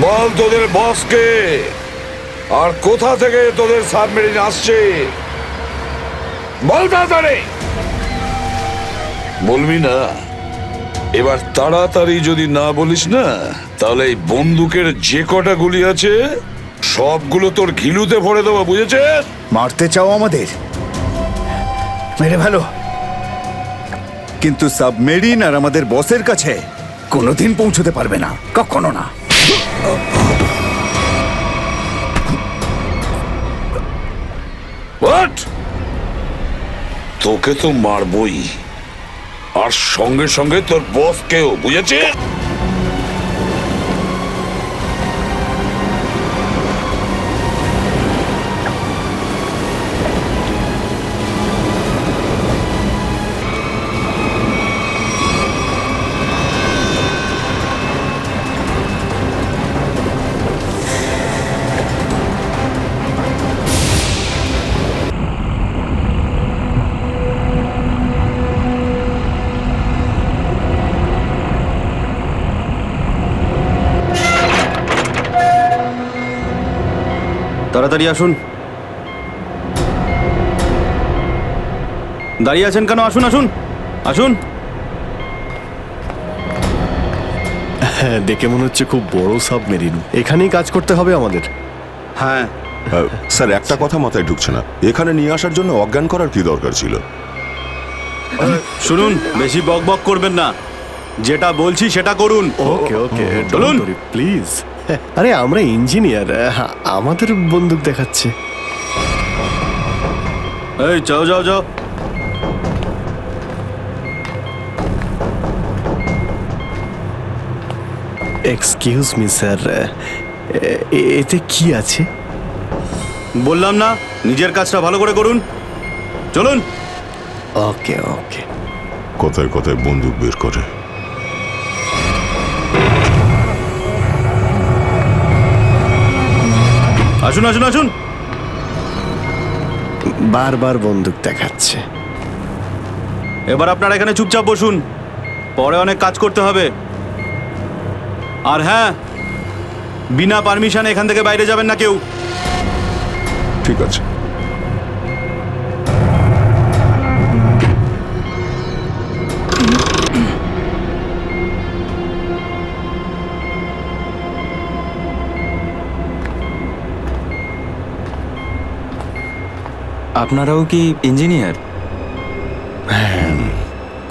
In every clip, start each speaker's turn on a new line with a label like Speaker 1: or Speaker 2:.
Speaker 1: বল তোদের বসকে, আর কোথা থেকে তোদের সাবমেরিন আসছে বল তাড়াতাড়ি। বলবি না? এবার তাড়াতাড়ি যদি না বলিস না, তাহলে এই বন্দুকের যে কটা গুলি আছে সবগুলো তোর ঘিলুতে ভরে দেবো, বুঝেছিস?
Speaker 2: মারতে চাও আমাদের? মেরে ভালো, কিন্তু সাবমেরিন আর আমাদের বসের কাছে কোনোদিন পৌঁছতে পারবে না, কখনো না।
Speaker 1: হোয়াট? তোকে তো মারবই, আর সঙ্গে সঙ্গে তোর বসকেও, বুঝেছিস?
Speaker 3: তাড়াতাড়ি আসুন। দাঁড়িয়ে আছেন কেন? আসুন আসুন আসুন।
Speaker 4: হ্যাঁ, দেখে মনে হচ্ছে খুব বড় সাবমেরিন। এখানেই কাজ করতে হবে আমাদের।
Speaker 3: হ্যাঁ
Speaker 5: স্যার, একটা কথা মাথায় ঢুকছে না, এখানে নিয়ে আসার জন্য অজ্ঞান করার কি দরকার ছিল?
Speaker 3: শুনুন, বেশি বক বক করবেন না, যেটা বলছি সেটা করুন।
Speaker 4: ওকে ওকে,
Speaker 3: চলুন
Speaker 4: প্লিজ। আরে আমরা ইঞ্জিনিয়ার, আমাদের বন্দুক দেখাচ্ছে।
Speaker 3: এই যাও যাও যাও।
Speaker 4: এক্সকিউজ মি স্যার, এতে কি আছে?
Speaker 3: বললাম না, নিজের কাজটা ভালো করে করুন। চলুন।
Speaker 4: ওকে ওকে।
Speaker 5: কথায় কথায় বন্দুক বের করে।
Speaker 3: আসুন আসুন আসুন।
Speaker 4: বারবার বন্দুক দেখাচ্ছে।
Speaker 3: এবার আপনারা এখানে চুপচাপ বসুন, পরে অনেক কাজ করতে হবে। আর হ্যাঁ, বিনা পারমিশনে এখান থেকে বাইরে যাবেন না কেউ।
Speaker 5: ঠিক আছে।
Speaker 6: আপনারাও কি engineer?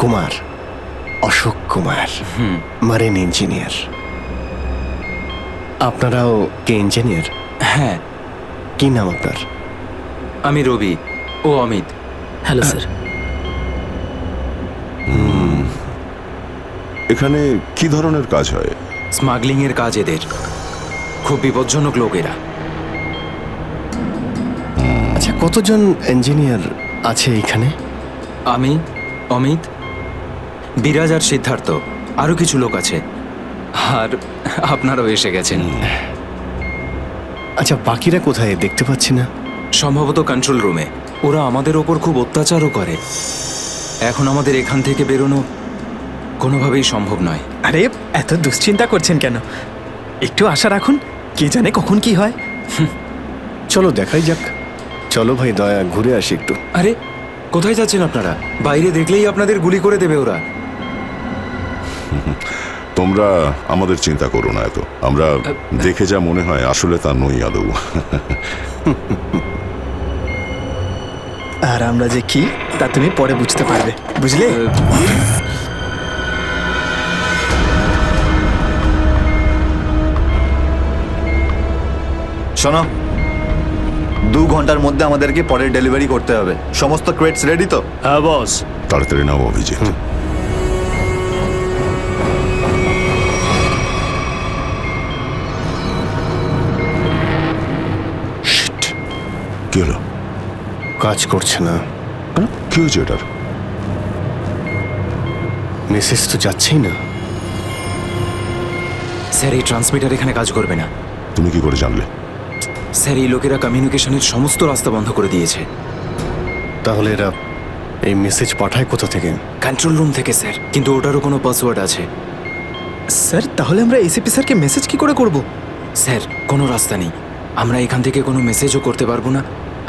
Speaker 4: Kumar, Ashok Kumar, marine engineer. আপনারাও কে ইঞ্জিনিয়ার?
Speaker 6: হ্যাঁ,
Speaker 4: কি নাম আপনার?
Speaker 6: আমি রবি, ও অমিত।
Speaker 7: Hello sir.
Speaker 5: এখানে কি ধরনের কাজ হয়?
Speaker 6: স্মাগলিং এর কাজ এদের। খুব বিপজ্জনক লোক এরা।
Speaker 4: আচ্ছা, কতজন ইঞ্জিনিয়ার আছে এখানে?
Speaker 6: আমি, অমিত, বিরাজ আর সিদ্ধার্থ, আরো কিছু লোক আছে। আর আপনারাও এসে গেছেন।
Speaker 4: আচ্ছা, বাকিরা কোথায় দেখতে পাচ্ছি না?
Speaker 6: সম্ভবত কন্ট্রোল রুমে। ওরা আমাদের ওপর খুব অত্যাচারও করে। এখন আমাদের এখান থেকে বেরোনো কোনোভাবেই সম্ভব নয়।
Speaker 7: আরে এত দুশ্চিন্তা করছেন কেন? একটু আশা রাখুন, কে জানে কখন কি হয়।
Speaker 4: চলো দেখাই যাক। চলো ভাই, দয়া ঘুরে আসি একটু।
Speaker 6: আরে কোথায় যাচ্ছেন আপনারা? বাইরে দেখলেই আপনাদের গুলি করে দেবে ওরা।
Speaker 5: তোমরা আমাদের চিন্তা করো না এত, আমরা দেখে যা মনে হয় আসলে তা নই আদৌ।
Speaker 7: আর আমরা যে কি তা তুমি পরে বুঝতে পারবে, বুঝলে?
Speaker 2: শোনো, 2 ঘন্টার মধ্যে আমাদেরকে পরের ডেলিভারি করতে হবে। সমস্ত ক্রেটস রেডি তো?
Speaker 4: হ্যাঁ বস।
Speaker 5: তাড়াতাড়ি নাও অভিজিৎ। কি হলো?
Speaker 4: কাজ করছে না।
Speaker 5: কেন? কি হয়েছে এটার?
Speaker 4: মেসেজ তো যাচ্ছেই না।
Speaker 6: স্যার, এই ট্রান্সমিটার এখানে কাজ করবে না।
Speaker 5: তুমি কি করে জানলে?
Speaker 6: স্যার, এই লোকেরা কমিউনিকেশনের সমস্ত রাস্তা বন্ধ করে দিয়েছে।
Speaker 4: তাহলে এরা এই মেসেজ পাঠায় কোথা থেকে?
Speaker 6: কন্ট্রোল রুম থেকে স্যার, কিন্তু ওটারও কোনো পাসওয়ার্ড আছে।
Speaker 7: স্যার, তাহলে আমরা এসিপি স্যারকে মেসেজ কি করে করব?
Speaker 6: স্যার কোনো রাস্তা নেই। আমরা এখান থেকে কোনো মেসেজও করতে পারবো না,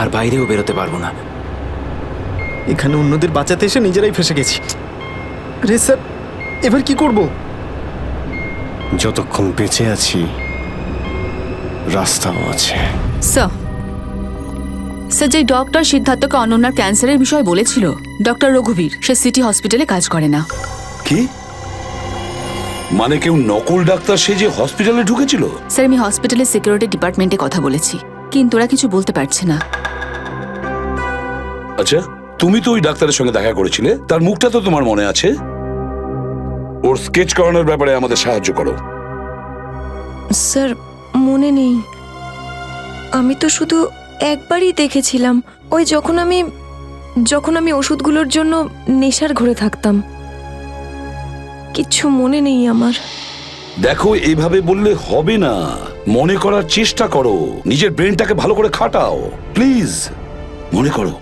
Speaker 6: আর বাইরেও বেরোতে পারবো না।
Speaker 7: এখানে অন্যদের বাঁচাতে এসে নিজেরাই ফেসে গেছি। রে স্যার, এবার কি করব?
Speaker 4: যতক্ষণ বেঁচে আছি রাস্তাও আছে।
Speaker 8: স্যার, যে ডক্টর সিদ্ধার্থকে অনন্যার ক্যান্সারের বিষয় বলেছিল, ডক্টর রঘুবীর, সে সিটি হসপিটালে কাজ করে না।
Speaker 1: কি মানে কেউ নকল ডাক্তার সে যে হসপিটালে ঢুকেছিল?
Speaker 8: স্যার, আমি হসপিটালের সিকিউরিটি ডিপার্টমেন্টে কথা বলেছি, কিন্তু ওরা কিছু বলতে পারছে না।
Speaker 1: আচ্ছা, তুমি তো ওই ডাক্তারের সঙ্গে দেখা করেছিলে, তার মুখটা তো তোমার মনে আছে। ওর স্কেচ করানোর ব্যাপারে আমাদের সাহায্য করো।
Speaker 9: স্যার, মনে নেই। আমি তো শুধু একবারই দেখেছিলাম, ওই যখন আমি ওষুধগুলোর জন্য নেশার ঘরে থাকতাম। কিচ্ছু মনে নেই আমার।
Speaker 1: দেখো, এইভাবে বললে হবে না। মনে করার চেষ্টা করো, নিজের ব্রেনটাকে ভালো করে খাটাও প্লিজ। মনে করো।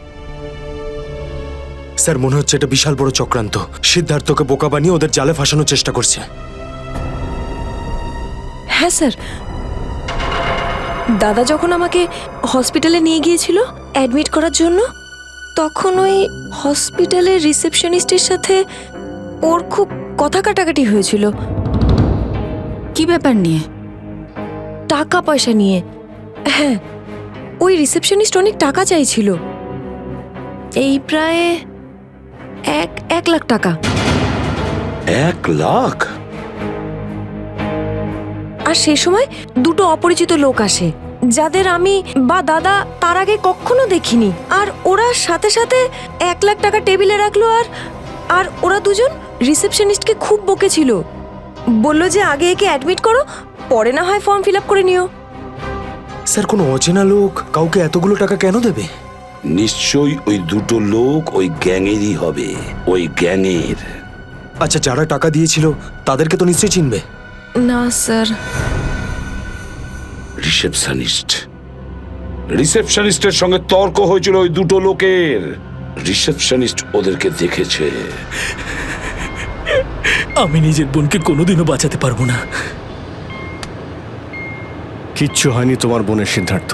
Speaker 10: স্যার, মনে হচ্ছে এটা বিশাল বড় চক্রান্ত। সিদ্ধার্থকে বোকা বানিয়ে ওদের জালে ফাঁসানোর চেষ্টা করছে।
Speaker 9: হ্যাঁ স্যার, দাদা যখন আমাকে হসপিটালে নিয়ে গিয়েছিল অ্যাডমিট করার জন্য, তখন ওই হসপিটালের রিসেপশনিস্টের সাথে ওর খুব কথা কাটাকাটি হয়েছিল।
Speaker 8: কি ব্যাপার নিয়ে?
Speaker 9: টাকা পয়সা নিয়ে। হ্যাঁ, ওই রিসেপশনিস্ট অনেক টাকা চাইছিল, এই প্রায় 1 লাখ টাকা।
Speaker 1: 1 লাখ?
Speaker 9: আর সে সময় দুটো অপরিচিত লোক আসে, যাদের আমি বা দাদা তার আগে কখনো দেখিনি। আর ওরা সাথে সাথে 1 লাখ টাকা টেবিলে রাখলো। আর ওরা দুজন রিসেপশনিস্টকে খুব বকেছিল, বলল যে আগে একে অ্যাডমিট করো, পরে না হয় ফর্ম ফিল আপ করে নিও।
Speaker 10: স্যার, কোনো অচেনা লোক কাউকে এতগুলো টাকা কেন দেবে?
Speaker 1: নিশ্চয়ই ওই দুটো লোক ওই গ্যাংয়েরই হবে, ওই গ্যাংয়ের।
Speaker 10: আচ্ছা, যারা টাকা দিয়েছিল তাদেরকে তো নিশ্চয়ই চিনবে।
Speaker 9: না স্যার।
Speaker 1: রিসেপশনিস্টের সঙ্গে তর্ক হয়েছিল ওই দুটো লোকের। রিসেপশনিস্ট ওদেরকে দেখেছে।
Speaker 7: আমি নিজের বোনকে কোনোদিনও বাঁচাতে পারবো না।
Speaker 4: কিচ্ছু হয়নি তোমার বোনের, সিদ্ধার্থ।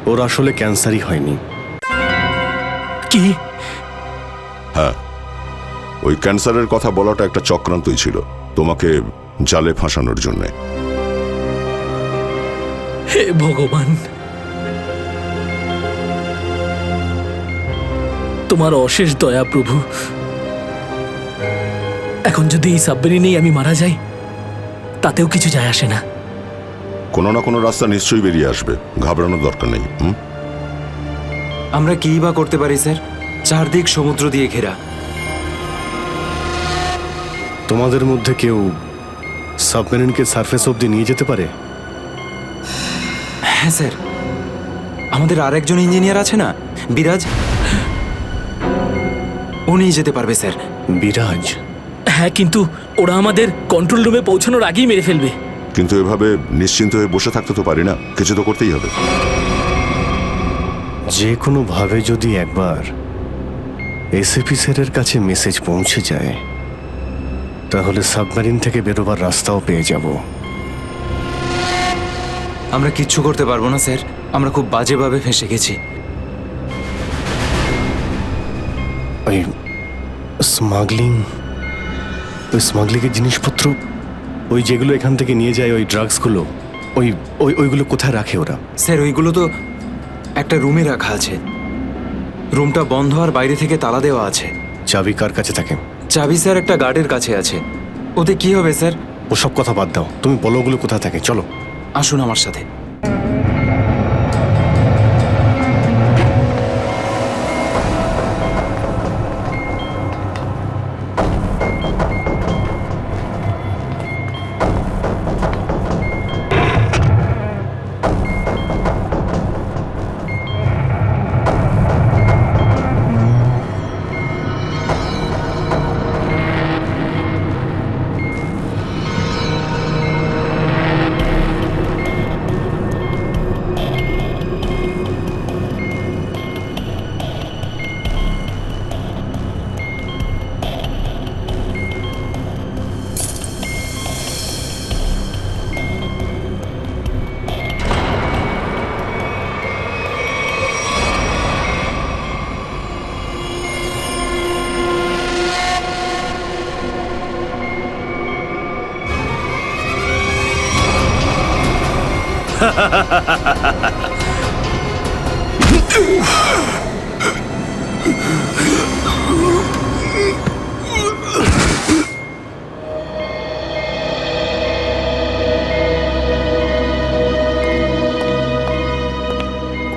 Speaker 4: ওর আসলে ক্যান্সারই হয়নি।
Speaker 7: কি?
Speaker 5: হ্যাঁ, ওই ক্যান্সারের কথা বলাটা একটা চক্রান্তই ছিল, তোমাকে জালে ফাঁসানোর জন্যে।
Speaker 7: হে ভগবান, তোমার অশেষ দয়া প্রভু। এখন যদি এই সাবমেরিনেই আমি মারা যাই, তাতেও কিছু যায় আসে না।
Speaker 5: কোনো না কোনো রাস্তা নিশ্চয়ই বেরিয়ে আসবে, ঘাবড়ানোর দরকার নেই।
Speaker 6: আমরা কিই বা করতে পারি স্যার? চারদিক সমুদ্র দিয়ে ঘেরা।
Speaker 4: তোমাদের মধ্যে কেউ সাবমেরিনকে সারফেস অবধি নিয়ে যেতে পারে?
Speaker 6: হ্যাঁ স্যার, আমাদের আরেকজন ইঞ্জিনিয়ার আছে না, বিরাজ, ও নিয়ে যেতে পারবে স্যার।
Speaker 4: বিরাজ?
Speaker 7: হ্যাঁ, কিন্তু ওরা আমাদের কন্ট্রোল রুমে পৌঁছানোর আগেই মেরে ফেলবে।
Speaker 5: কিন্তু এভাবে নিশ্চিন্ত হয়ে বসে থাকতে তো পারি না, কিছু তো করতেই হবে।
Speaker 4: যে কোনোভাবে যদি একবার এসএপি স্যারের কাছে মেসেজ পৌঁছে যায়, তাহলে সাবমেরিন থেকে বেরোবার রাস্তাও পেয়ে যাব।
Speaker 6: আমরা কিচ্ছু করতে পারবো না স্যার, আমরা খুব বাজেভাবে ফেঁসে গেছি।
Speaker 4: ওই স্মাগলিংয়ের জিনিসপত্র, ওই যেগুলো এখান থেকে নিয়ে যায়, ওই ড্রাগসগুলো, ওইগুলো কোথায় রাখে ওরা?
Speaker 6: স্যার, ওইগুলো তো একটা রুমে রাখা আছে। রুমটা বন্ধ আর বাইরে থেকে তালা দেওয়া আছে।
Speaker 4: চাবি কার কাছে থাকে?
Speaker 6: চাবি স্যার একটা গার্ডের কাছে আছে। ওতে কি হবে স্যার?
Speaker 4: ওসব কথা বাদ দাও, তুমি বলো ওগুলো কোথায় থাকে। চলো,
Speaker 6: আসুন আমার সাথে।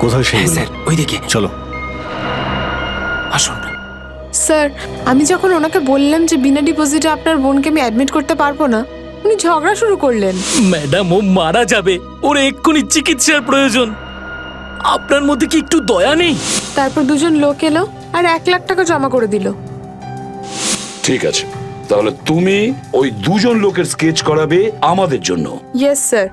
Speaker 4: কোথায় সেই
Speaker 6: স্যার ওইদিকে
Speaker 4: চলো।
Speaker 6: আসুন।
Speaker 11: স্যার, আমি যখন ওনাকে বললাম যে বিনা ডিপোজিটে আপনার বোনকে আমি অ্যাডমিট করতে পারবো না, উনি ঝগড়া শুরু করলেন।
Speaker 12: ম্যাডাম, ও মারা যাবে, ওর এক্ষুনি চিকিৎসার প্রয়োজন। আপনার মধ্যে কি একটু দয়া নেই?
Speaker 11: তারপর দুজন লোক এলো আর 1 লাখ টাকা জমা করে দিল।
Speaker 1: ঠিক আছে, তাহলে তুমি ওই দুজন লোকের স্কেচ করাবে আমাদের জন্য।
Speaker 11: Yes sir.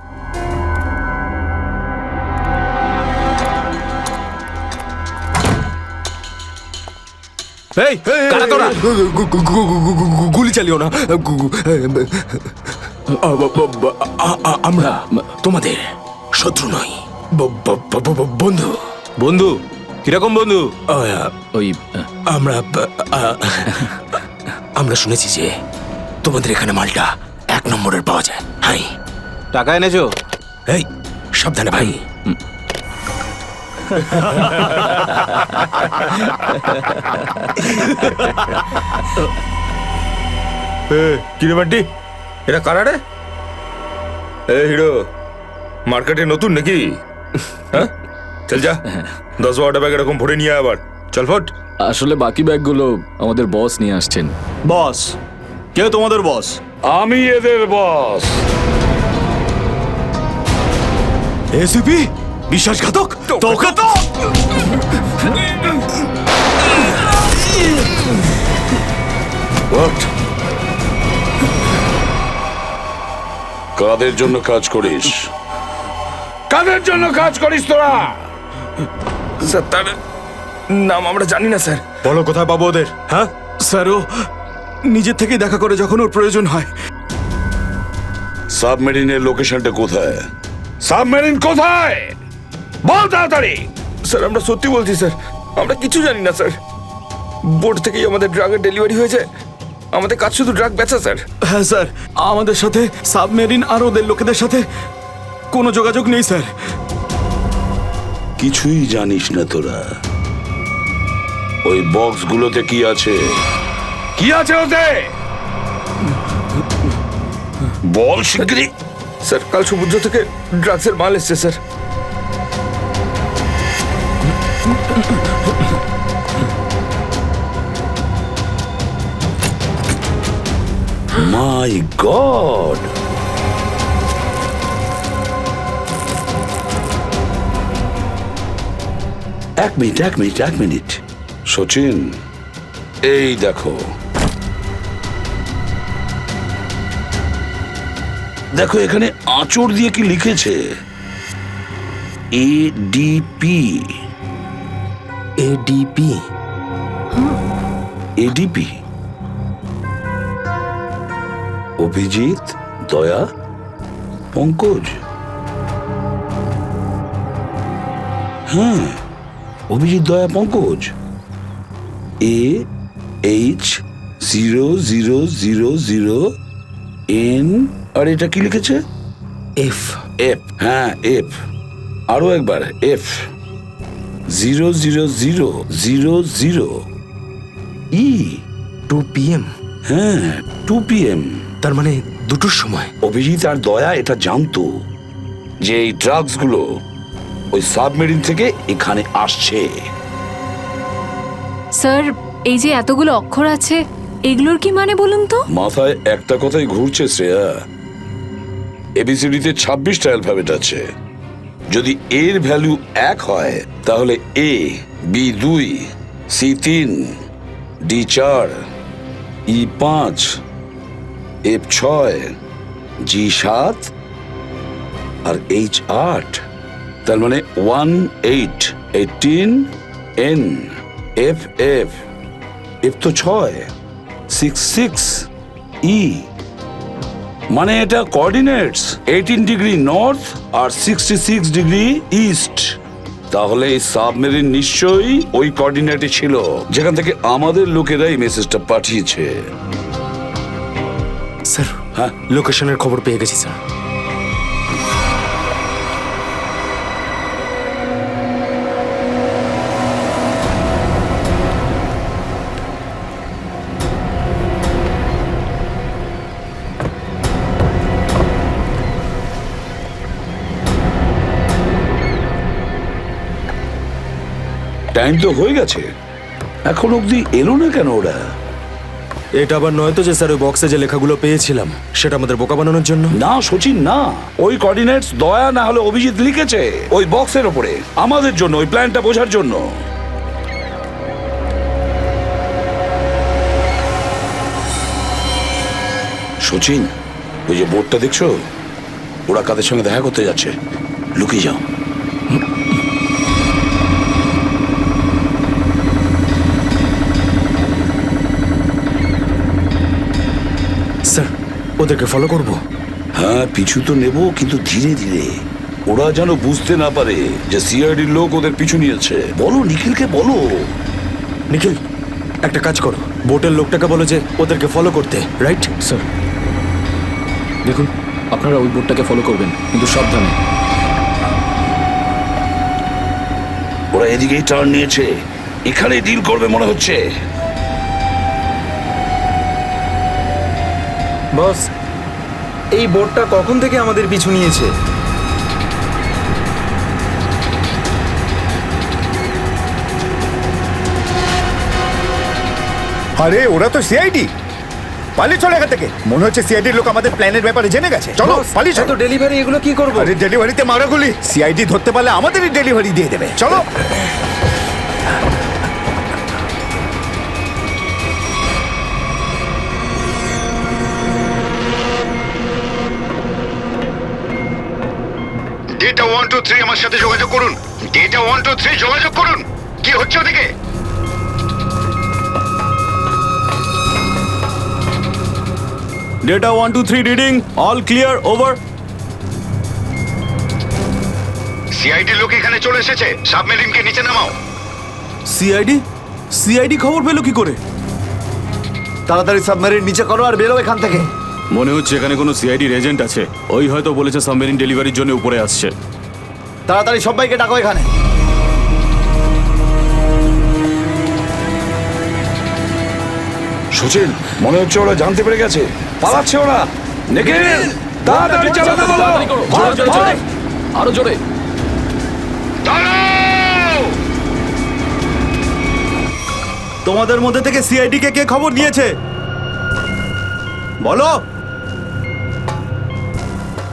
Speaker 3: এই কারা তোরা?
Speaker 10: গুলি চালিও না। আমরা তোমাদের শত্রু নই, বন্ধু।
Speaker 3: বন্ধু? কিরকম বন্ধু?
Speaker 10: ওই আমরা শুনেছি যে তোমাদের এখানে মালটা 1 নম্বরের পাওয়া যায়। হাই,
Speaker 3: টাকা এনেছো?
Speaker 10: এই সাবধানে ভাই।
Speaker 13: কিরে বান্টি, এটা কারা রে? এ হিরো, মার্কেটে নতুন নাকি? হ্যাঁ, চল যা 10-12টা ব্যাগ এরকম ভরে নিয়ে আবার চল ফট।
Speaker 12: আসলে বাকি ব্যাগগুলো আমাদের বস নিয়ে আসছেন।
Speaker 3: বস? কে তোমাদের বস?
Speaker 1: আমি এদের বস।
Speaker 3: এসিপি? বিশ্বাসঘাতক! তোকে তো
Speaker 1: What? কাদের জন্য কাজ করিস? কাদের জন্য কাজ করিস তোরা?
Speaker 13: স্যার, তার নাম আমরা জানি না স্যার।
Speaker 3: বলো কোথায় পাবো ওদের? হ্যাঁ স্যার, ও নিজের থেকেই দেখা করে যখন ওর প্রয়োজন হয়।
Speaker 1: সাবমেরিনের লোকেশনটা কোথায়? সাবমেরিন কোথায়? বল তাড়াতাড়ি।
Speaker 13: স্যার, আমরা সত্যি বলছি স্যার, আমরা কিছু জানি না স্যার। বোর্ড থেকেই আমাদের ড্রাগের ডেলিভারি হয়েছে। আমাদের কাজ শুধু ড্রাগ বেচা স্যার।
Speaker 3: হ্যাঁ স্যার, আমাদের সাথে সাবমেরিন আর ওদের লোকেদের সাথে কোনো যোগাযোগ নেই স্যার।
Speaker 1: কিছুই জানিস না তোরা? ওই বক্সগুলোতে কি আছে? কি আছে ওতে? বল শিগগিরই।
Speaker 13: স্যার, কাল সমুদ্র থেকে ড্রাগসের মাল এসছে স্যার।
Speaker 1: মাই গড! এক মিনিট সচিন, এই দেখো দেখো এখানে আঁচড় দিয়ে কি লিখেছে? এডিপি।
Speaker 10: এডিপি?
Speaker 1: এডিপি অভিজিৎ, দয়া, পঙ্কজ। হ্যাঁ, অভিজিৎ, দয়া, পঙ্কজ। AH0000N। আর এটা কি লিখেছে?
Speaker 10: এফ।
Speaker 1: এফ, হ্যাঁ এফ। আরো একবার এফ। 00000E।
Speaker 10: 2 PM?
Speaker 1: হ্যাঁ, 2 PM।
Speaker 10: তার মানে 2টোর সময়।
Speaker 1: অভিজিৎ আর দয়া এটা জানতো যে এই ড্রাগস গুলো ওই সাবমেরিন থেকে এখানে আসছে।
Speaker 8: স্যার, এই যে এতগুলো অক্ষর আছে, এগুলোর কি মানে বলুন তো?
Speaker 1: মাথায় একটা কথাই ঘুরছে শ্রেয়া। এবিসিডিতে 26টা অ্যালফাবেট আছে। যদি এর ভ্যালু 1 হয় তাহলে A, B 2, C 3, D 4, E 5, F 6, G 7 R H 8। তার মানে 1 8 18 N F F F তো 6 6 6 E। মানে এটা কোঅর্ডিনেটস 18 ডিগ্রি নর্থ আর 66 ডিগ্রি ইস্ট। তাহলে এই সাবমেরিন নিশ্চয়ই ওই কোঅর্ডিনেটে ছিল যেখান থেকে আমাদের লোকেরা এই মেসেজটা পাঠিয়েছে।
Speaker 10: স্যার,
Speaker 1: হ্যাঁ,
Speaker 10: লোকেশনের খবর পেয়ে গেছি স্যার।
Speaker 1: টাইম তো হয়ে গেছে, এখন অবধি এলো না কেন ওরা?
Speaker 10: এটা আবার নয় তো যে স্যার ওই বক্সে যে লেখাগুলো পেয়েছিলাম সেটা আমাদের বোকা বানানোর জন্য?
Speaker 1: না সচিন না, ওই কোঅর্ডিনেটস দয়া না হলে অভিজিৎ লিখেছে ওই বক্সের ওপরে আমাদের জন্য, ওই প্ল্যানটা বোঝার জন্য। সচিন, ওই যে বোর্ডটা দেখছো, ওরা কাদের সঙ্গে দেখা করতে যাচ্ছে, লুকিয়ে যাও।
Speaker 10: স্যার ওদেরকে ফলো করব?
Speaker 1: হ্যাঁ পিছু তো নেব, কিন্তু ধীরে ধীরে, ওরা যেন বুঝতে না পারে যে সিআইডির লোক ওদের পিছু নিয়েছে। বলো নিখিলকে, বলো।
Speaker 10: নিখিল একটা কাজ করো, বোটের লোকটাকে বলো যে ওদেরকে ফলো করতে, রাইট?
Speaker 12: স্যার দেখুন, আপনারা ওই বোর্ডটাকে ফলো করবেন, কিন্তু সাবধানে।
Speaker 1: ওরা এদিকেই টার্ন নিয়েছে, এখানে ডিল করবে মনে হচ্ছে।
Speaker 3: বস, এই বোটটা কখন থেকে আমাদের পিছু নিয়েছে?
Speaker 14: আরে ওরা তো সিআইডি, পালিয়ে চলে এখান থেকে। মনে হচ্ছে সিআইডির লোক আমাদের প্ল্যানের ব্যাপারে জেনে গেছে। চলো পালিয়ে চলো।
Speaker 3: ডেলিভারি এগুলো কি করবো?
Speaker 14: আরে ডেলিভারিতে মারাগুলি, সিআইডি ধরতে পারলে আমাদেরই ডেলিভারি দিয়ে দেবে। চলো।
Speaker 2: ডেটা 123 আমার সাথে যোগাযোগ করুন। ডেটা 123 যোগাযোগ করুন। কি হচ্ছে ওদিকে?
Speaker 3: Data 123 reading, all clear, over.
Speaker 2: CID লোক এখানে চলে এসেছে, সাবমেরিনকে নিচে নামাও।
Speaker 3: সিআইডি? সিআইডি খবর পেলো কি করে?
Speaker 2: তাড়াতাড়ি সাবমেরিন নিচে করো আর বেরো এখান থেকে।
Speaker 3: মনে হচ্ছে এখানে কোনো সিআইডির এজেন্ট আছে, ওই হয়তো বলেছে সাবমেরিন ডেলিভারির জন্য উপরে আসছে।
Speaker 2: তাড়াতাড়ি সবাইকে ডাকো এখানে।
Speaker 1: সচিন, মনে হচ্ছে ওরা জানতে পেরে গেছে, পালাচ্ছে ওরা। নিখিল তাড়াতাড়ি চালাতে বলো।
Speaker 12: আরো জোরে।
Speaker 3: তোমাদের মধ্যে থেকে সিআইডি কে কে খবর দিয়েছে বলো?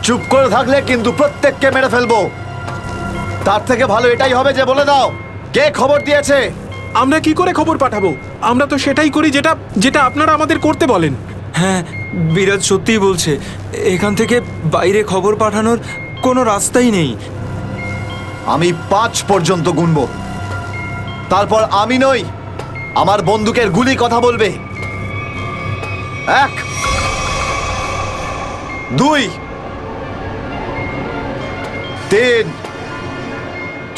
Speaker 2: চুপ করে থাকলে কিন্তু প্রত্যেককে মেরে ফেলবো। তার থেকে ভালো এটাই হবে যে বলে দাও কে খবর দিয়েছে।
Speaker 7: আমরা কি করে খবর পাঠাবো? আমরা তো সেটাই করি যেটা যেটা আপনারা আমাদের করতে বলেন।
Speaker 3: হ্যাঁ, বিরাজ সত্যিই বলছে, এখান থেকে বাইরে খবর পাঠানোর কোনো রাস্তাই নেই।
Speaker 2: আমি 5 পর্যন্ত গুনবো, তারপর আমি নই, আমার বন্দুকের গুলি কথা বলবে। 1 2 3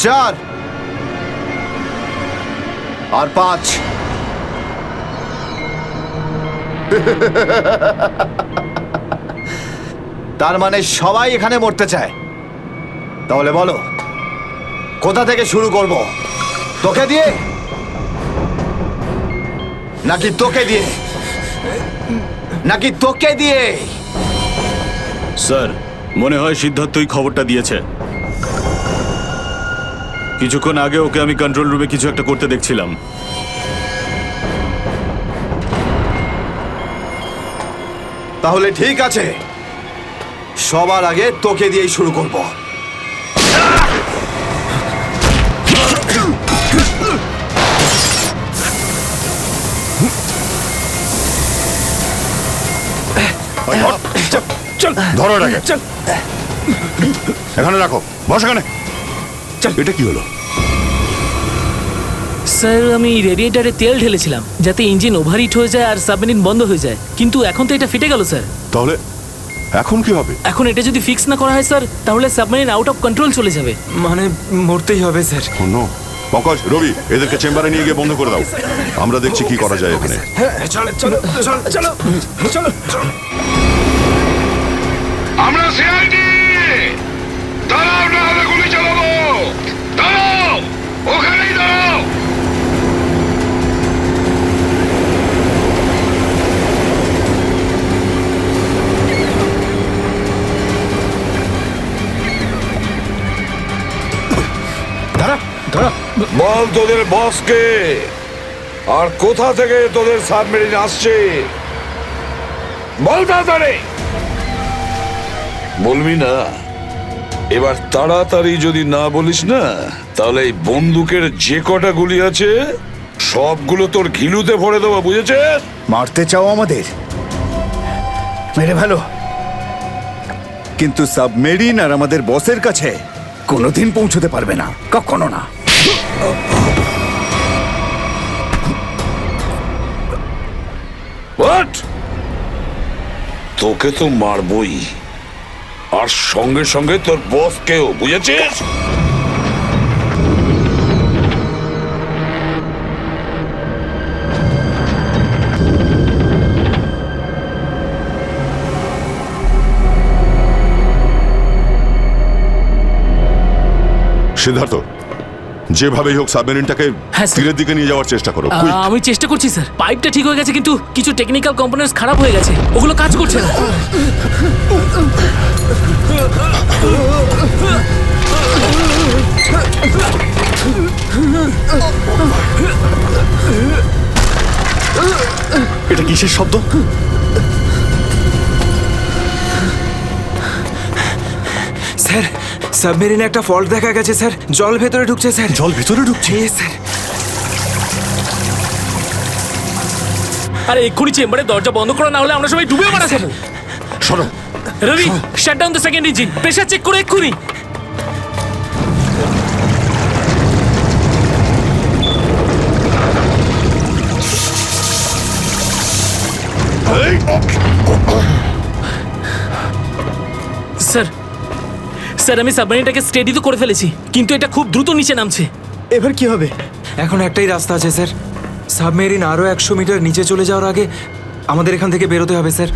Speaker 2: 4 আর 5। তার মানে সবাই এখানে মরতে চায়। তাহলে বলো কোথা থেকে শুরু করব? তোকে দিয়ে নাকি তোকে দিয়ে? নাকি তোকে দিয়ে?
Speaker 3: স্যার, মনে হয় সিদ্ধার্থই খবরটা দিয়েছে। কিছুক্ষণ আগে ওকে আমি কন্ট্রোল রুমে কিছু একটা করতে দেখছিলাম।
Speaker 2: তাহলে ঠিক আছে, সবার আগে তোকে দিয়েই শুরু করব।
Speaker 5: ধরো এটাকে, এখানে রাখো, বস এখানে। এটা কি হলো?
Speaker 12: স্যার আমি রেডিয়েটারে তেল ঢেলেছিলাম যাতে ইঞ্জিন ওভারহিট হয়ে যায় আর সাবমেরিন বন্ধ হয়ে যায়, কিন্তু এখন তো এটা ফেটে গেল স্যার।
Speaker 5: তাহলে এখন কি হবে?
Speaker 12: এখন এটা যদি ফিক্স না করা হয় স্যার, তাহলে সাবমেরিন আউট অফ কন্ট্রোল চলে যাবে।
Speaker 3: মানে মরতেই হবে স্যার।
Speaker 5: নো, পঙ্কজ, রবি, এদেরকে চেম্বারে নিয়ে গিয়ে বন্ধ করে দাও। আমরা দেখছি কি করা যায় এখানে।
Speaker 2: আমরা সিআইডি, দাঁড়াও না হলে গুলি চালাবো। দাঁড়াও, ওখানেই দাঁড়াও।
Speaker 1: দাঁড়া দাঁড়া, বল তোদের বসকে, আর কোথা থেকে তোদের সাবমেরিন আসছে বল তাড়াতাড়ি। বলবি না? এবার তাড়াতাড়ি যদি না বলিস না, তাহলে এই বন্দুকের যে কটা গুলি আছে সবগুলো তোর ঘিলুতে ভরে দেবো, বুঝেছিস?
Speaker 14: মারতে চাও আমাদের? মেরে ভালো, কিন্তু সাবমেরিন আর আমাদের বসের কাছে কোনোদিন পৌঁছতে পারবে না, কখনো না।
Speaker 1: What? তোকে তো মারবই, আর সঙ্গে সঙ্গে তোর বসকেও, বুঝেছিস?
Speaker 5: সিদ্ধার্থ, যেভাবেই হোক সাবমেরিনটাকে
Speaker 12: হ্যাঁ, স্যার।
Speaker 5: তীরের দিকে নিয়ে যাওয়ার চেষ্টা করো। quick!
Speaker 12: আমি চেষ্টা করছি স্যার। পাইপটা ঠিক হয়ে গেছে কিন্তু কিছু টেকনিক্যাল কম্পোনেন্টস খারাপ হয়ে গেছে, ওগুলো কাজ করছে না।
Speaker 4: এটা কিসের শব্দ?
Speaker 6: স্যার, সাবমেরিনে একটা ফল্ট দেখা গেছে স্যার, জল ভেতরে ঢুকছে স্যার।
Speaker 4: জল ভেতরে ঢুকছে?
Speaker 6: স্যার।
Speaker 12: আরে এক্ষুনি চেম্বারের দরজা বন্ধ করা, না হলে আমরা সবাই ডুবে মারা যাবো।
Speaker 4: শোনো
Speaker 12: Ravi, shut down the second engine, pressure check করো এক্ষুনি। স্যার, স্যার আমি সাবমেরিনটাকে স্টেডি তো করে ফেলেছি, কিন্তু এটা খুব দ্রুত নিচে নামছে।
Speaker 7: এবার কি হবে?
Speaker 6: এখন একটাই রাস্তা আছে স্যার, সাবমেরিন আরো 100 মিটার নিচে চলে যাওয়ার আগে আমাদের এখান থেকে বেরোতে হবে স্যার।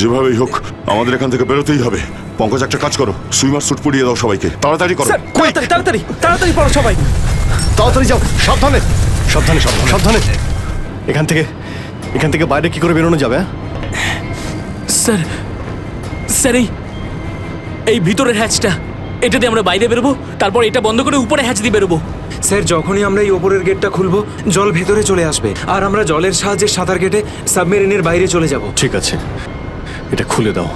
Speaker 5: যেভাবেই হোক আমাদের এখান থেকে বেরোতেই হবে। পঙ্কজ, একটা কাজ করো, সুইমার স্যুট পরিয়ে দাও সবাইকে, তাড়াতাড়ি করো।
Speaker 7: তাড়াতাড়ি তাড়াতাড়ি তাড়াতাড়ি পড়ো সবাই,
Speaker 4: তাড়াতাড়ি যাও, সাবধানে সাবধানে সাবধানে সাবধানে। এখান থেকে বাইরে কি করে বেরোনো যাবে?
Speaker 12: স্যার, স্যার এই ভিতরের হ্যাচটা, এটা দিয়ে আমরা বাইরে বেরোবো, তারপর এটা বন্ধ করে উপরে হ্যাচ দিয়ে বেরোবো।
Speaker 6: স্যার, যখনই আমরা এই ওপরের গেটটা খুলবো জল ভেতরে চলে আসবে, আর আমরা জলের সাহায্যে সাঁতার কেটে সাবমেরিনের বাইরে চলে যাব।
Speaker 4: ঠিক আছে, এটা খুলে দাও।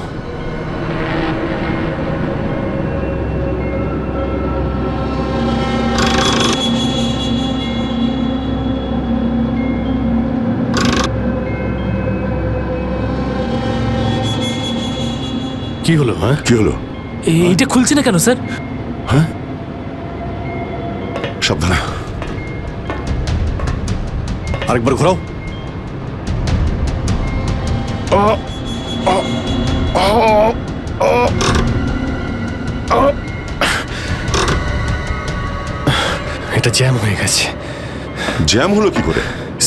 Speaker 4: কি হলো? হ্যাঁ,
Speaker 5: কি হলো?
Speaker 12: এইটা খুলছে না কেন স্যার?
Speaker 5: হ্যাঁ, সাবধানে।
Speaker 4: আরেকবার ঘোরাও। এটা জ্যাম হয়ে গেছে।
Speaker 5: জ্যাম হলো কি করে?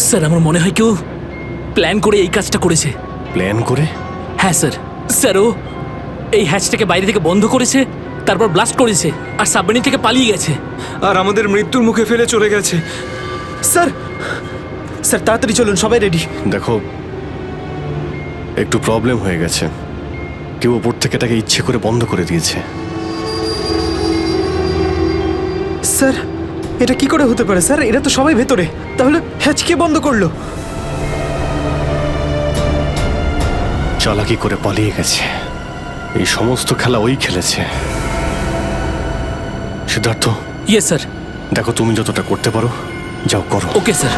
Speaker 12: স্যার আমার মনে হয় কেউ প্ল্যান করে এই কাজটা করেছে।
Speaker 4: প্ল্যান করে?
Speaker 12: হ্যাঁ স্যার। স্যার ও এই হ্যাচটাকে বাইরে থেকে বন্ধ করেছে, তারপর ব্লাস্ট করেছে, আর সাবমেরিন থেকে পালিয়ে গেছে,
Speaker 6: আর আমাদের মৃত্যুর মুখে ফেলে চলে গেছে।
Speaker 7: স্যার, স্যার তাড়াতাড়ি চলুন, সবাই রেডি।
Speaker 4: দেখো, একটু প্রবলেম হয়ে গেছে, কেউ ওপর থেকে এটাকে ইচ্ছে করে বন্ধ করে দিয়েছে।
Speaker 7: স্যার এটা কি করে হতে পারে স্যার? এরা তো সবাই ভেতরে, তাহলে হ্যাচ কে বন্ধ করলো?
Speaker 4: চালাকি করে পালিয়ে গেছে। এই সমস্ত খেলা ওই খেলেছে। সিদ্ধার্থ।
Speaker 12: Yes sir.
Speaker 4: দেখো, তুমি যতটা করতে পারো যাও করো।
Speaker 12: Okay sir.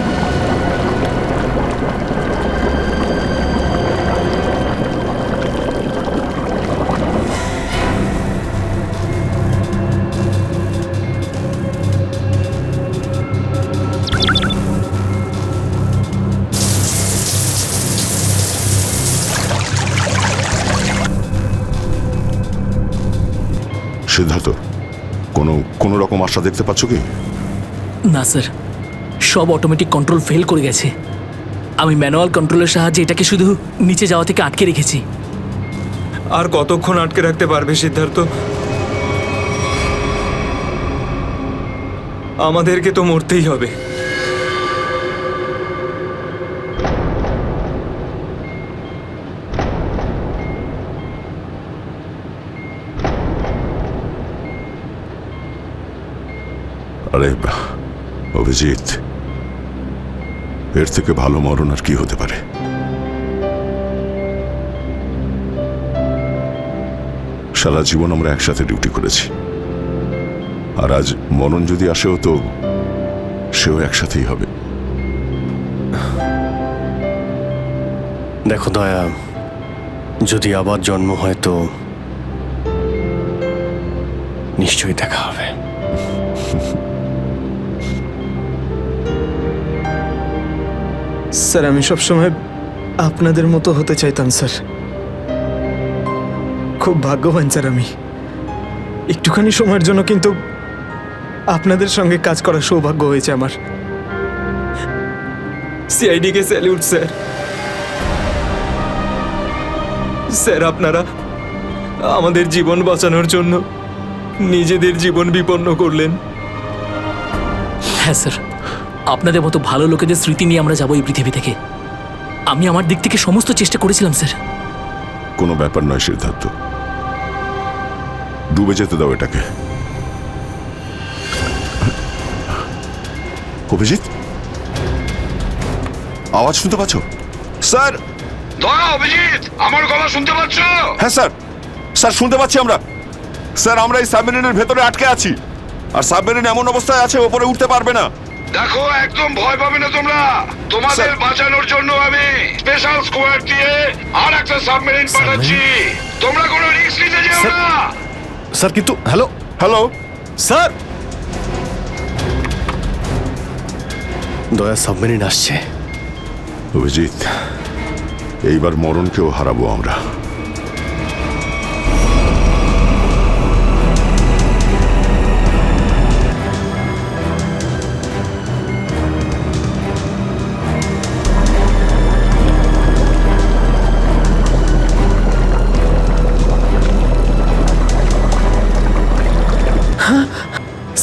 Speaker 5: সিদ্ধার্থ, কোনো রকম আশা দেখতে পাচ্ছ কি?
Speaker 12: না স্যার, সব অটোমেটিক কন্ট্রোল ফেল করে গেছে। আমি ম্যানুয়াল কন্ট্রোলের সাহায্যে এটাকে শুধু নিচে যাওয়া থেকে আটকে রেখেছি।
Speaker 6: আর কতক্ষণ আটকে রাখতে পারবে সিদ্ধার্থ? আমাদেরকে তো মরতেই হবে।
Speaker 5: আরে অভিজিৎ, এর থেকে ভালো মরণ আর কি হতে পারে? সারা জীবন আমরা একসাথে ডিউটি করেছি, আর আজ মরণ যদি আসেও তো সেও একসাথেই হবে।
Speaker 4: দেখো দয়া, যদি আবার জন্ম হয় তো নিশ্চয়ই দেখা হবে।
Speaker 7: স্যার আমি সবসময় আপনাদের মতো হতে চাইতাম স্যার। খুব ভাগ্যবান স্যার আমি, একটুখানি সময়ের জন্য কিন্তু আপনাদের সঙ্গে কাজ করার সৌভাগ্য হয়েছে আমার।
Speaker 6: সিআইডি কে স্যালিউট স্যার। স্যার আপনারা আমাদের জীবন বাঁচানোর জন্য নিজেদের জীবন বিপন্ন করলেন।
Speaker 12: হ্যাঁ স্যার, আপনাদের মতো ভালো লোকেদের স্মৃতি নিয়ে আমরা যাবো এই পৃথিবী থেকে। আমি আমার দিক থেকে সমস্ত চেষ্টা করেছিলাম স্যার।
Speaker 5: কোনো ব্যাপার নয় সিদ্ধার্থ, ডুবে যেতে দাও এটাকে। অভিজিৎ, আওয়াজ শুনতে পাচ্ছ? স্যার,
Speaker 1: দয়া, অভিজিৎ, আমার গলা শুনতে পাচ্ছ?
Speaker 5: হ্যাঁ স্যার, স্যার শুনতে পাচ্ছি আমরা। স্যার আমরা এই সাবমেরিনের ভেতরে আটকে আছি, আর সাবমেরিন এমন অবস্থায় আছে ওপরে উঠতে পারবে না।
Speaker 1: দেখো, একদম ভয় পাবে না তোমরা। তোমাদের বাঁচানোর জন্য আমি স্পেশাল স্কোয়াড দিয়ে আর একটা সাবমেরিন পাঠাচ্ছি। তোমরা কোনো রিস্ক নিতে যেও না।
Speaker 4: স্যার কিন্তু হ্যালো
Speaker 5: হ্যালো
Speaker 4: স্যার, দয়া সাবমেরিন আসছে।
Speaker 5: অভিজিৎ, এইবার মরণকেও হারাবো আমরা।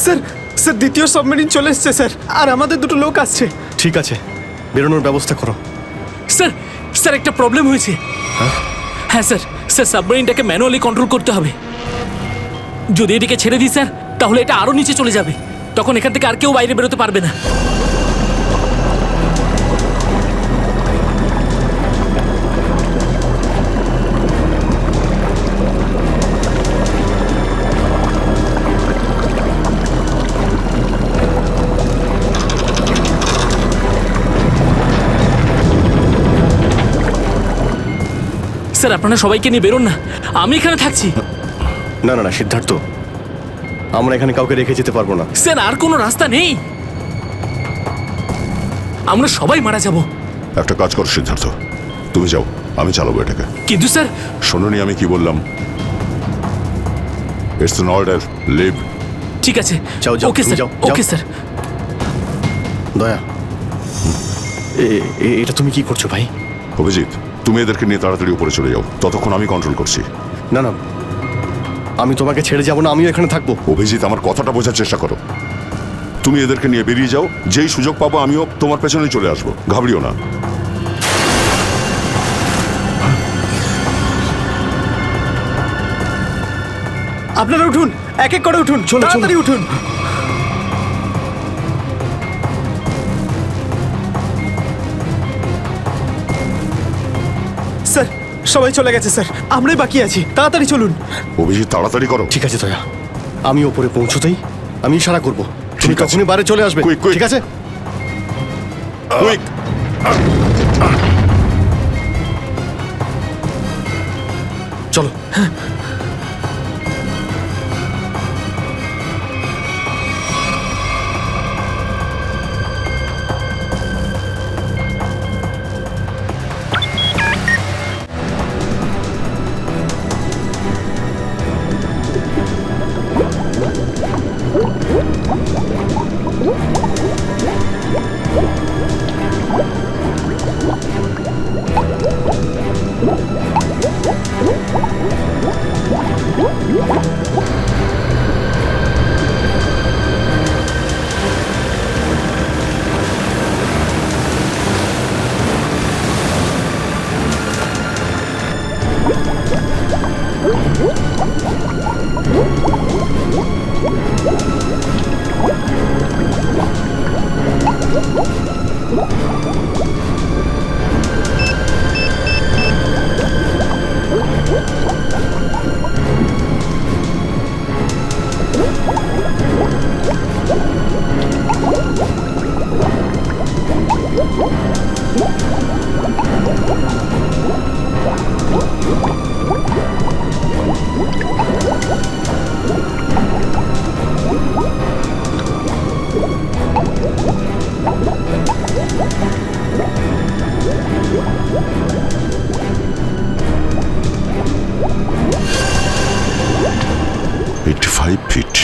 Speaker 7: স্যার স্যার দ্বিতীয় সাবমেরিন চলে এসছে স্যার, আর আমাদের দুটো লোক আসছে।
Speaker 4: ঠিক আছে, বেরোনোর ব্যবস্থা করো।
Speaker 12: স্যার, স্যার একটা প্রবলেম হয়েছে। হ্যাঁ স্যার, স্যার সাবমেরিনটাকে ম্যানুয়ালি কন্ট্রোল করতে হবে। যদি এটাকে ছেড়ে দিই স্যার, তাহলে এটা আরো নিচে চলে যাবে। তখন এখান থেকে আর কেউ বাইরে বেরোতে পারবে না। স্যার আপনারা সবাইকে নিয়ে বেরোন না, আমি এখানে থাকছি।
Speaker 4: না না না সিদ্ধার্থ, আমরা এখানে কাউকে রেখে যেতে পারবো না।
Speaker 12: স্যার আর কোনো রাস্তা নেই, আমরা সবাই মারা যাব।
Speaker 5: একটা কাজ কর সিদ্ধার্থ, তুমি যাও, আমি চালাবো এটাকে।
Speaker 12: কিন্তু স্যার,
Speaker 5: শোনোনি আমি কি বললাম? It's an order, leave.
Speaker 12: ঠিক আছে,
Speaker 4: যাও যাও,
Speaker 12: ওকে স্যার,
Speaker 4: যাও
Speaker 12: ওকে স্যার।
Speaker 4: দয়া, এটা তুমি কি করছো ভাই?
Speaker 5: অভিজিৎ, তুমি এদেরকে নিয়ে তাড়াতাড়ি উপরে চলে যাও, ততক্ষণ আমি কন্ট্রোল করছি।
Speaker 4: না না, আমি তোমাকে ছেড়ে যাবো না, আমিও এখানে থাকবো।
Speaker 5: অভিজিৎ, আমার কথাটা বোঝার চেষ্টা করো। তুমি এদেরকে নিয়ে বেরিয়ে যাও, যেই সুযোগ পাবো আমিও তোমার পেছনেই চলে আসবো, ঘাবড়িও না।
Speaker 7: আপনারা উঠুন, এক এক করে উঠুন, তাড়াতাড়ি উঠুন। স্যার সবাই চলে গেছে স্যার, আমরাই বাকি আছি, তাড়াতাড়ি চলুন।
Speaker 5: অভিজিৎ তাড়াতাড়ি করো।
Speaker 4: ঠিক আছে দয়া, আমি ওপরে পৌঁছতেই আমি ইশারা করবো, তুমি তখনই বাইরে চলে আসবে। ঠিক আছে?
Speaker 5: কুইক।
Speaker 4: চলো।
Speaker 5: 85 ফিট।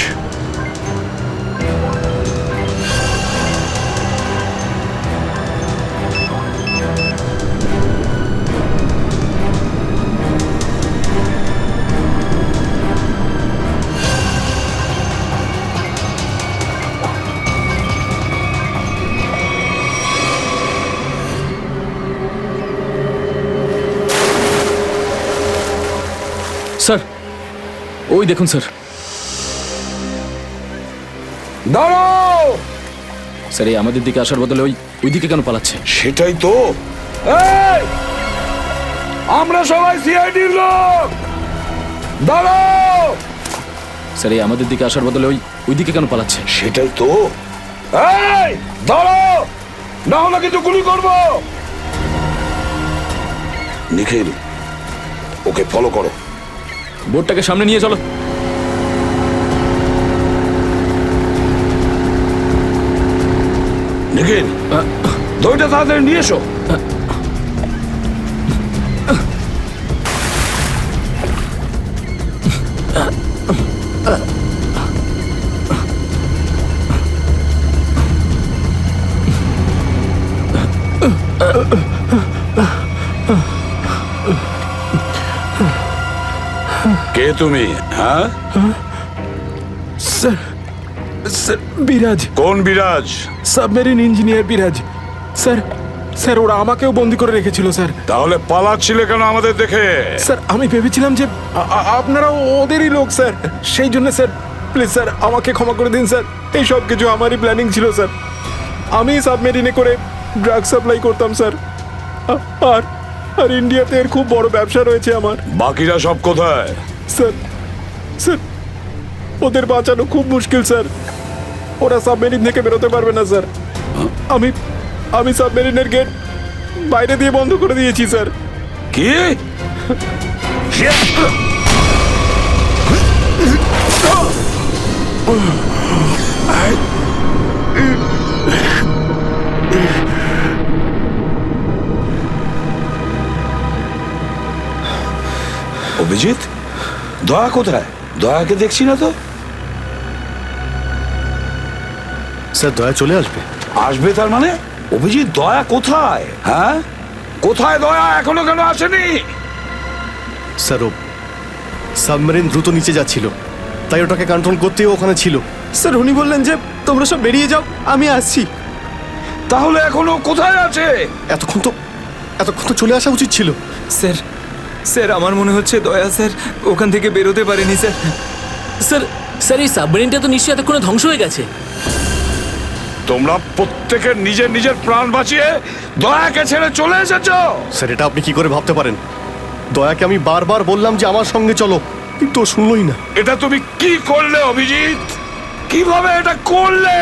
Speaker 12: স্যার ওই দেখুন স্যার।
Speaker 1: দাঁড়াও!
Speaker 12: স্যার এই আমাদের দিকে আসার বদলে ওই দিকে কেন পালাচ্ছে?
Speaker 1: সেটাই তো। এই! আমরা সবাই সিআইডির লোক। দাঁড়াও!
Speaker 12: স্যার এই আমাদের দিকে আসার বদলে ওই দিকে কেন পালাচ্ছে?
Speaker 1: সেটাই তো। এই! দাঁড়াও! না হলে কিন্তু গুলি করবো। নিখিল, ওকে ফলো করো।
Speaker 12: বোর্ডটাকে সামনে নিয়ে চলো।
Speaker 1: নিখিল, দইটা তাড়াতাড়ি নিয়ে এসো। কে তুমি? হ্যাঁ
Speaker 7: স্যার, স্যার বিরাজ।
Speaker 1: কোন বিরাজ?
Speaker 7: সাবমেরিন ইঞ্জিনিয়ার বিরাজ। স্যার, স্যার ওরা আমাকেও বন্দি করে রেখেছিল স্যার।
Speaker 1: তাহলে পালাচ্ছিলে কেন আমাদের দেখে?
Speaker 7: স্যার আমি ভেবেছিলাম যে আপনারা ওদেরই লোক স্যার, সেই জন্য স্যার প্লিজ স্যার আমাকে ক্ষমা করে দিন স্যার। এই সব কিছু আমারই প্ল্যানিং ছিল স্যার। আমি সাবমেরিনে করে ড্রাগ সাপ্লাই করতাম স্যার। আর আর ইন্ডিয়াতে এর খুব বড় ব্যবসা রয়েছে আমার।
Speaker 1: বাকিরা সব কোথায়?
Speaker 7: স্যার, স্যার ওদের বাঁচানো খুব মুশকিল স্যার। ওরা সাবমেরিন থেকে বেরোতে পারবে না স্যার। আমি সাবমেরিনের গেট বাইরে দিয়ে বন্ধ করে দিয়েছি স্যার।
Speaker 1: কি? অভিজিৎ, দয়া কোথায়? দয়াকে দেখছি না তো।
Speaker 4: স্যার দয়া চলে আসবে।
Speaker 1: আসবে তার মানে? অভিজিৎ, দয়া কোথায়? হ্যাঁ, কোথায় দয়া? এখনো কেন আসেনি?
Speaker 4: স্যার ও সাবমেরিন দ্রুত নিচে যাচ্ছিল, তাই ওটাকে কন্ট্রোল করতেও ওখানে ছিল।
Speaker 7: স্যার উনি বললেন যে তোমরা সব বেরিয়ে যাও, আমি আসছি।
Speaker 1: তাহলে এখনো কোথায় আছে?
Speaker 4: এতক্ষণ তো চলে আসা উচিত ছিল।
Speaker 6: স্যার, স্যার আমার মনে হচ্ছে দয়া স্যার ওখান থেকে বেরোতে পারেনি স্যার।
Speaker 12: স্যার, স্যার এই সাবমেরিনটা তো নিশ্চয়ই এতক্ষণে ধ্বংস হয়ে গেছে।
Speaker 1: তোমরা প্রত্যেকের নিজের নিজের প্রাণ বাঁচিয়ে দয়াকে ছেড়ে চলে এসেছো।
Speaker 4: স্যার এটা আপনি কি করে ভাবতে পারেন? দয়াকে আমি বারবার বললাম যে আমার সঙ্গে চলো, কিন্তু ও শুনলই না।
Speaker 1: এটা তুমি কি করলে অভিজিৎ? কিভাবে এটা করলে?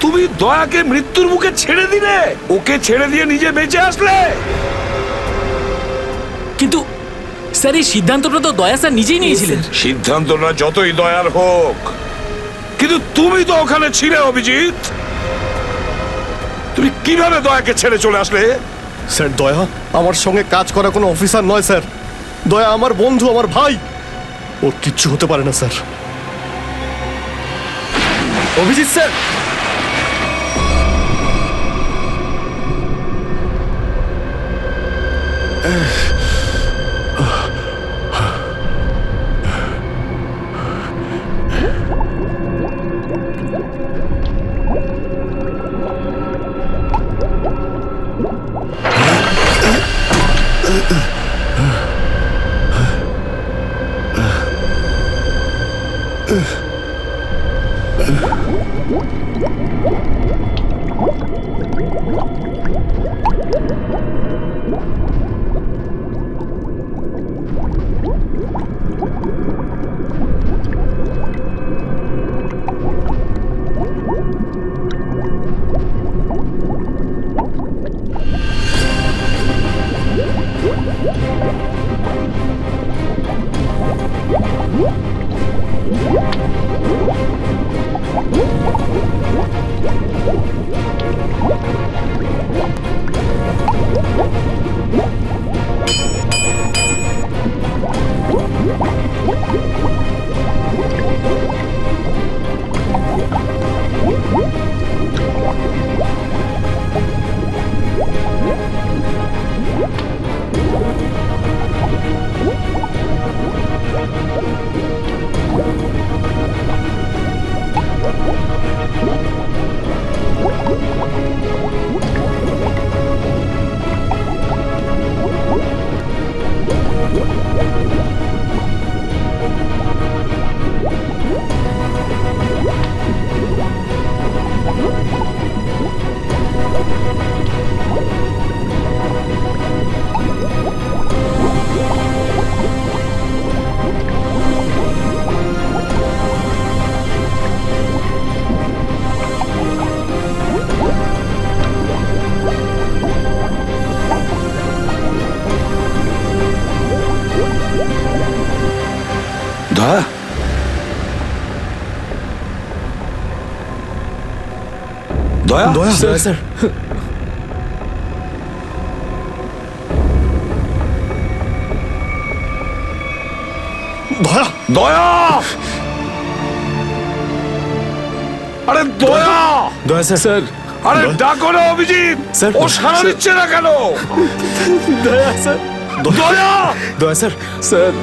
Speaker 1: তুমি দয়াকে মৃত্যুর মুখে ছেড়ে দিলে, ওকে ছেড়ে দিয়ে নিজে বেঁচে আসলে।
Speaker 12: কিন্তু স্যার এই সিদ্ধান্তটা তো দয়া স্যার নিজেই নিয়েছিলেন।
Speaker 1: সিদ্ধান্তটা যতই দয়ার হোক, কিন্তু তুমি তো ওখানে ছিলে অভিজিৎ। তুমি কিভাবে দয়াকে ছেড়ে চলে আসলে?
Speaker 4: স্যার দয়া আমার সঙ্গে কাজ করা কোনো অফিসার নয় স্যার। দয়া আমার বন্ধু, আমার ভাই। ওর কিচ্ছু হতে পারে না স্যার।
Speaker 7: অভিজিৎ স্যার,
Speaker 1: দয়া দয়া
Speaker 4: দয়া
Speaker 7: স্যার
Speaker 4: দয়া
Speaker 1: দয়া আরে দয়া
Speaker 7: দয়া স্যার
Speaker 1: আরে ডাকো না অভিজিৎ
Speaker 7: স্যার,
Speaker 1: ও সাড়া দিচ্ছে না কেন?
Speaker 7: দয়া স্যার
Speaker 1: দয়া
Speaker 7: দয়া স্যার স্যার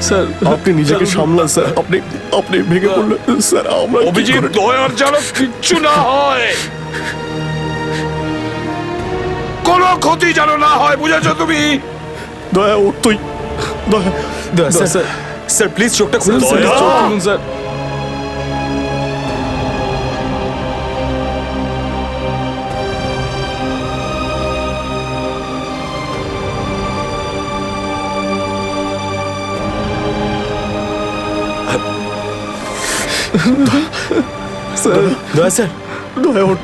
Speaker 7: স্যার
Speaker 4: আপনি নিজেকে সামলান স্যার। আপনি আপনি ভেঙে পড়লেন স্যার। আমরা কি
Speaker 1: অভিজিৎ
Speaker 4: করে-
Speaker 1: দয়ার যেন কিচ্ছু না হয়, কোনো ক্ষতি যেন না হয়, বুঝেছো তুমি?
Speaker 4: দয়া ওর তুই দয়া
Speaker 7: দয়া স্যার স্যার প্লিজ চোখটা খুলুন স্যার
Speaker 1: দয়া!
Speaker 7: চোখ খুলুন স্যার স্যার দয়া স্যার
Speaker 4: দয়া ওঠ।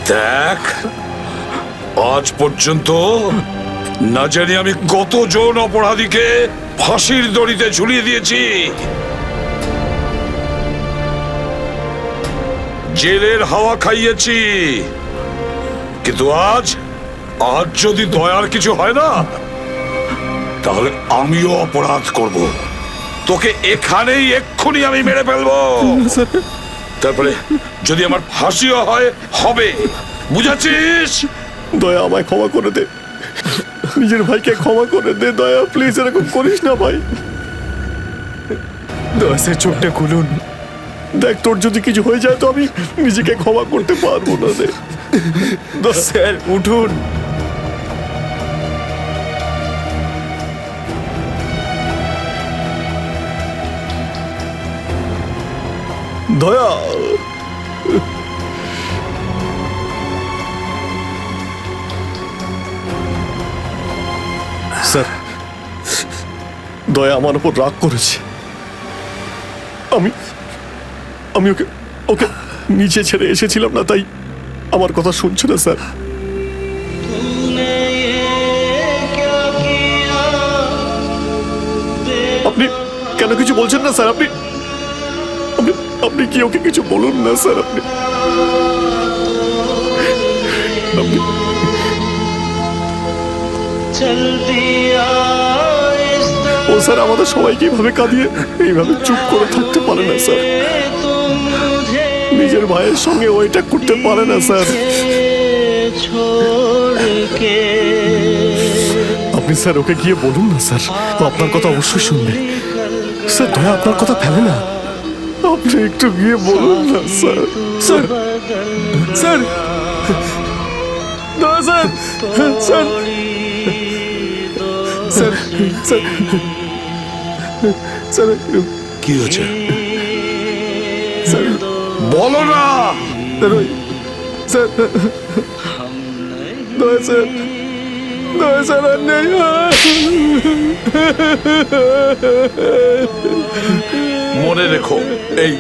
Speaker 1: দেখ, আজ পর্যন্ত না জানি আমি কতজন অপরাধীকে ফাঁসির দড়িতে ঝুলিয়ে দিয়েছি, জেলের হাওয়া খাইয়েছি, কিন্তু আজ আজ যদি দয়ার কিছু হয় না, তাহলে আমিও অপরাধ করব। তোকে এখানেই এক্ষুনি আমি মেরে ফেলবো। তারপরে যদি আমার ফাঁসিও হয়, হবে, বুঝেছিস?
Speaker 4: দয়া আমায় ক্ষমা করে দে, নিজের ভাইকে ক্ষমা করে দে। দয়া প্লিজ এরকম করিস না ভাই।
Speaker 7: দয়া স্যার চোখটা খুলুন।
Speaker 4: দেখ তোর যদি কিছু হয়ে যায় তো আমি নিজেকে ক্ষমা করতে পারবো না রে।
Speaker 7: স্যার উঠুন।
Speaker 4: দয়া স্যার, দয়া আমার উপর রাগ করেছে। আমি আমি ওকে ওকে নিচে ছেড়ে এসেছিলাম না, তাই আমার কথা শুনছে না স্যার। আপনি কেন কিছু বলছেন না স্যার? আপনি আপনি আপনি কি ওকে কিছু বলুন না স্যার। আপনি আপনি ও স্যার আমাদের সবাইকে এইভাবে কাঁদিয়ে এইভাবে চুপ করে থাকতে পারে না স্যার। নিজের ভাইয়ের সঙ্গে ও এটা করতে পারে না স্যার। আপনি স্যার ওকে গিয়ে বলুন না স্যার, ও আপনার কথা অবশ্যই শুনবে। স্যার দয়া আপনার কথা ফেলে না, আপনি একটু গিয়ে বলুন না স্যার।
Speaker 7: স্যার স্যার দয়া sir sir sir sir sir
Speaker 1: কি হয়েছে
Speaker 7: স্যার
Speaker 1: বলো না।
Speaker 7: স্যার দয়া স্যার দয়া স্যার আর নেই।
Speaker 1: মনে রেখো, এই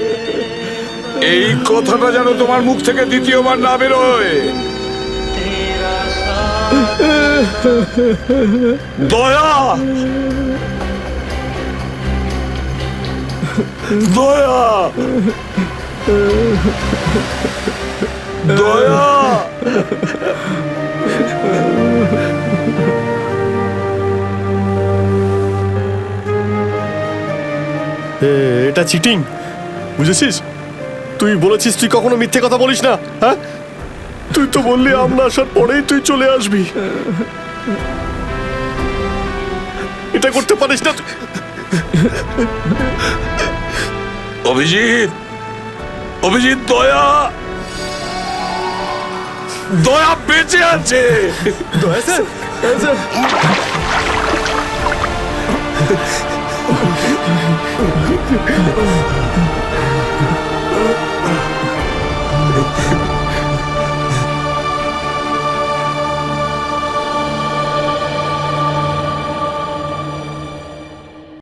Speaker 1: এই কথাটা যেন তোমার মুখ থেকে দ্বিতীয়বার না বেরোয়। দয়া দয়া দয়া
Speaker 4: এটা চিটিং, বুঝেছিস? তুই বলেছিস তুই কখনো মিথ্যে কথা বলিস না। হ্যাঁ, তুই তো বললি আমরা আসার পরেই তুই চলে আসবি। এটা করতে পারিস না।
Speaker 1: অভিজিৎ অভিজিৎ দয়া দয়া বেঁচে আছে।
Speaker 7: দয়া স্যার স্যার